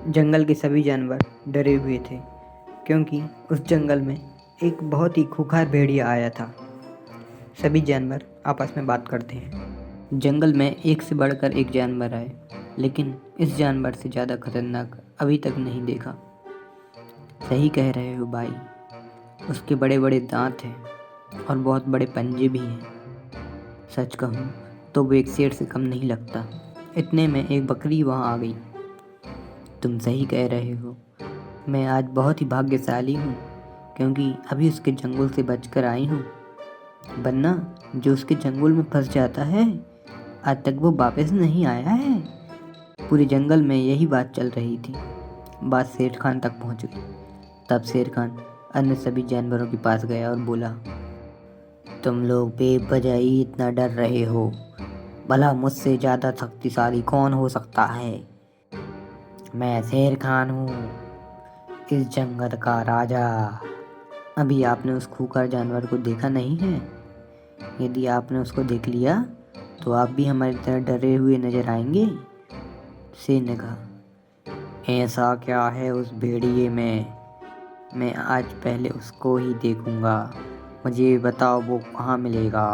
जंगल के सभी जानवर डरे हुए थे क्योंकि उस जंगल में एक बहुत ही खूंखार भेड़िया आया था। सभी जानवर आपस में बात करते हैं। जंगल में एक से बढ़कर एक जानवर आए, लेकिन इस जानवर से ज़्यादा खतरनाक अभी तक नहीं देखा। सही कह रहे हो भाई, उसके बड़े बड़े दांत हैं और बहुत बड़े पंजे भी हैं। सच कहूँ तो वो एक शेर से कम नहीं लगता। इतने में एक बकरी वहाँ आ गई। तुम सही कह रहे हो, मैं आज बहुत ही भाग्यशाली हूँ क्योंकि अभी उसके जंगल से बचकर आई हूँ, वरना जो उसके जंगल में फंस जाता है आज तक वो वापस नहीं आया है। पूरे जंगल में यही बात चल रही थी। बात शेर खान तक पहुँच गई। तब शेर खान अन्य सभी जानवरों के पास गया और बोला, तुम लोग बेवजह ही इतना डर रहे हो। भला मुझसे ज़्यादा शक्तिशाली कौन हो सकता है? मैं शेर खान हूँ, इस जंगल का राजा। अभी आपने उस खूंखार जानवर को देखा नहीं है? यदि आपने उसको देख लिया तो आप भी हमारी तरह डरे हुए नजर आएंगे। शेर ने कहा, ऐसा क्या है उस भेड़िए में? मैं आज पहले उसको ही देखूंगा। मुझे बताओ वो कहाँ मिलेगा।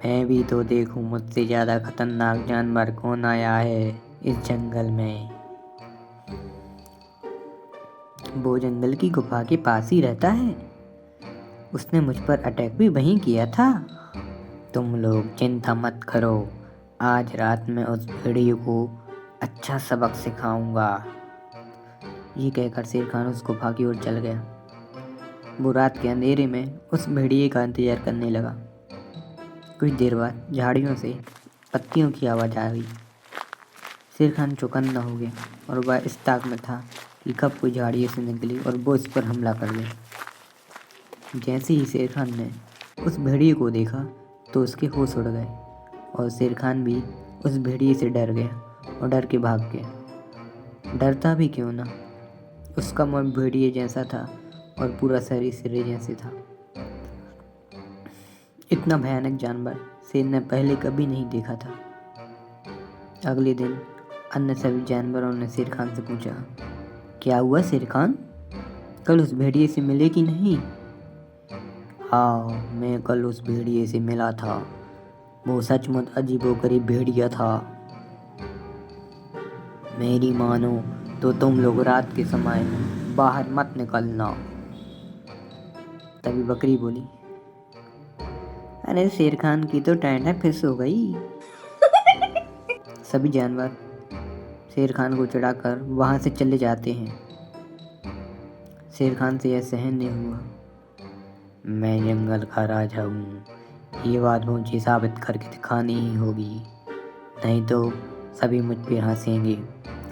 मैं भी तो देखूं मुझसे ज़्यादा खतरनाक जानवर कौन आया है इस जंगल में। वो जंगल की गुफा के पास ही रहता है। उसने मुझ पर अटैक भी वहीं किया था। तुम लोग चिंता मत करो, आज रात में उस भेड़िए को अच्छा सबक सिखाऊंगा। ये कहकर शेर खान उस गुफा की ओर चल गया। वो रात के अंधेरे में उस भेड़िए का इंतजार करने लगा। कुछ देर बाद झाड़ियों से पत्तियों की आवाज़ आ गई। शेर खान चौकन्ना हो गया और वह इस ताक में था कि कब कोई झाड़ियों से निकली और वो इस पर हमला कर दे। जैसे ही शेर खान ने उस भेड़िए को देखा तो उसके होश उड़ गए और शेर खान भी उस भेड़िए से डर गया और डर के भाग गया। डरता भी क्यों ना, उसका मुंह भेड़िए जैसा था और पूरा शरीर सिरे जैसे था। इतना भयानक जानवर शेर ने पहले कभी नहीं देखा था। अगले दिन अन्य सभी जानवरों ने शेर खान से पूछा, क्या हुआ शेर खान, कल उस भेड़िए से मिले कि नहीं? हाँ, मैं कल उस भेड़िए से मिला था। वो सचमुच अजीबोगरीब भेड़िया था। मेरी मानो तो तुम लोग रात के समय बाहर मत निकलना। तभी बकरी बोली, अरे शेर खान की तो टैंटा फिस हो गई। सभी जानवर शेर खान को चिढ़ाकर वहाँ से चले जाते हैं। शेर खान से यह सहन नहीं हुआ। मैं जंगल का राजा हूँ, ये बात मुझे साबित करके दिखानी ही होगी, नहीं तो सभी मुझ पर हंसेंगे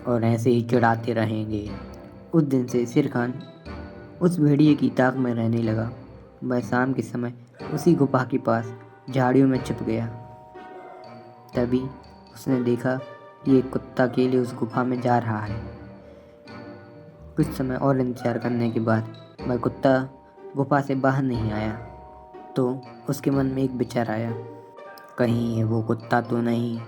और ऐसे ही चिढ़ाते रहेंगे। उस दिन से शेर खान उस भेड़िए की ताक में रहने लगा। वह शाम के समय उसी गुफा के पास झाड़ियों में छिप गया। तभी उसने देखा कि एक कुत्ता अकेले उस गुफा में जा रहा है। कुछ समय और इंतजार करने के बाद वह कुत्ता गुफा से बाहर नहीं आया तो उसके मन में एक विचार आया, कहीं ये वो कुत्ता तो नहीं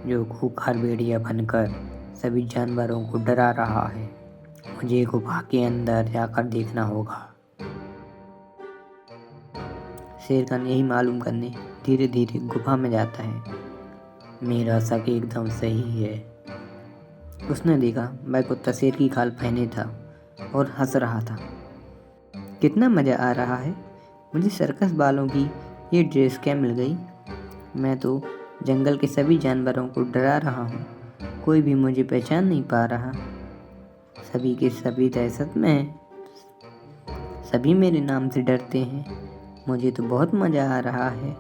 जो खूंखार भेड़िया बनकर सभी जानवरों को डरा रहा है। मुझे गुफा के अंदर जाकर देखना होगा। शेर खान यही मालूम करने धीरे धीरे गुफा में जाता है। मेरा शक एकदम सही है। उसने देखा वह कुत्ता शेर की खाल पहने था और हंस रहा था। कितना मज़ा आ रहा है, मुझे सर्कस वालों की ये ड्रेस क्या मिल गई। मैं तो जंगल के सभी जानवरों को डरा रहा हूँ, कोई भी मुझे पहचान नहीं पा रहा। सभी के सभी दहशत में हैं, सभी मेरे नाम से डरते हैं। मुझे तो बहुत मज़ा आ रहा है।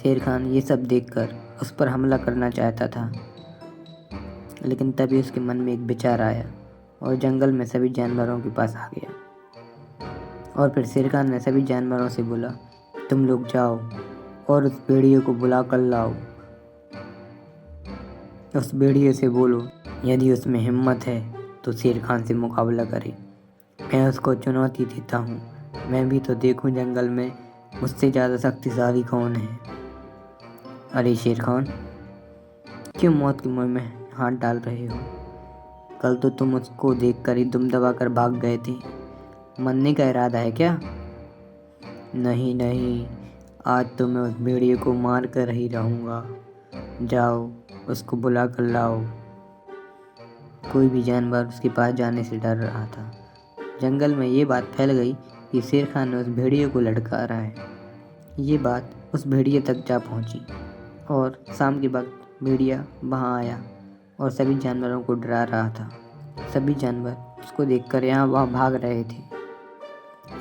शेर खान ये सब देखकर उस पर हमला करना चाहता था, लेकिन तभी उसके मन में एक विचार आया और जंगल में सभी जानवरों के पास आ गया। और फिर शेर खान ने सभी जानवरों से बोला, तुम लोग जाओ और उस भेड़िए को बुला कर लाओ। उस भेड़िए से बोलो यदि उसमें हिम्मत है तो शेर खान से मुकाबला करे। मैं उसको चुनौती देता हूँ, मैं भी तो देखूँ जंगल में मुझसे ज़्यादा शक्तिशाली कौन है। अरे शेर खान, क्यों मौत के मुंह में हाथ डाल रहे हो? कल तो तुम उसको देखकर ही दुम दबाकर भाग गए थे। मरने का इरादा है क्या? नहीं नहीं, आज तो मैं उस भेड़िए को मार कर ही रहूँगा। जाओ, उसको बुला कर लाओ। कोई भी जानवर उसके पास जाने से डर रहा था। जंगल में ये बात फैल गई कि शेर खान ने उस भेड़िए को लटकारा है। ये बात उस भेड़िए तक जा पहुंची और शाम के वक्त भेड़िया वहां आया और सभी जानवरों को डरा रहा था। सभी जानवर उसको देखकर यहाँ वहाँ भाग रहे थे।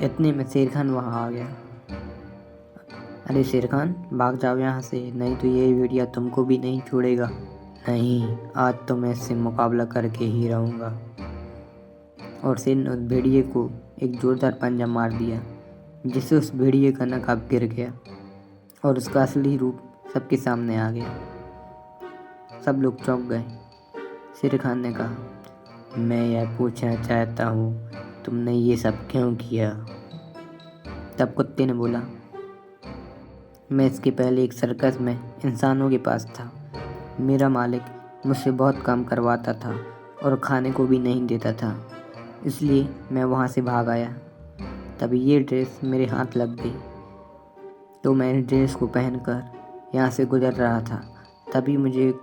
इतने में शेर खान वहाँ आ गया। अरे शेर खान, भाग जाओ यहाँ से, नहीं तो ये भेड़िया तुमको भी नहीं छोड़ेगा। नहीं, आज तो मैं इससे मुकाबला करके ही रहूँगा। और शेर ने उस भेड़िए को एक जोरदार पंजा मार दिया, जिससे उस भेड़िए का नकाब गिर गया और उसका असली रूप सबके सामने आ गया। सब लोग चौंक गए। शेर खान ने कहा, मैं यह पूछना चाहता हूँ, तुमने ये सब क्यों किया? तब कुत्ते ने बोला, मैं इसके पहले एक सर्कस में इंसानों के पास था। मेरा मालिक मुझसे बहुत काम करवाता था और खाने को भी नहीं देता था, इसलिए मैं वहाँ से भाग आया। तभी ये ड्रेस मेरे हाथ लग गई, तो मैं इस ड्रेस को पहनकर यहाँ से गुजर रहा था। तभी मुझे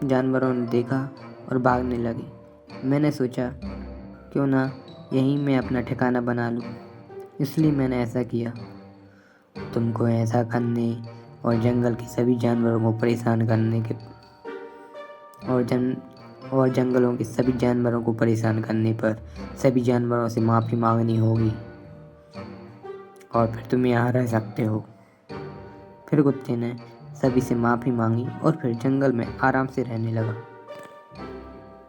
जानवरों ने देखा और भागने लगे। मैंने सोचा क्यों ना यहीं मैं अपना ठिकाना बना लूँ, इसलिए मैंने ऐसा किया। तुमको ऐसा करने और जंगल के सभी जानवरों को परेशान करने के और जंगलों के सभी जानवरों को परेशान करने पर सभी जानवरों से माफ़ी मांगनी होगी और फिर तुम यहाँ रह सकते हो। फिर कुत्ते ने सभी से माफ़ी मांगी और फिर जंगल में आराम से रहने लगा।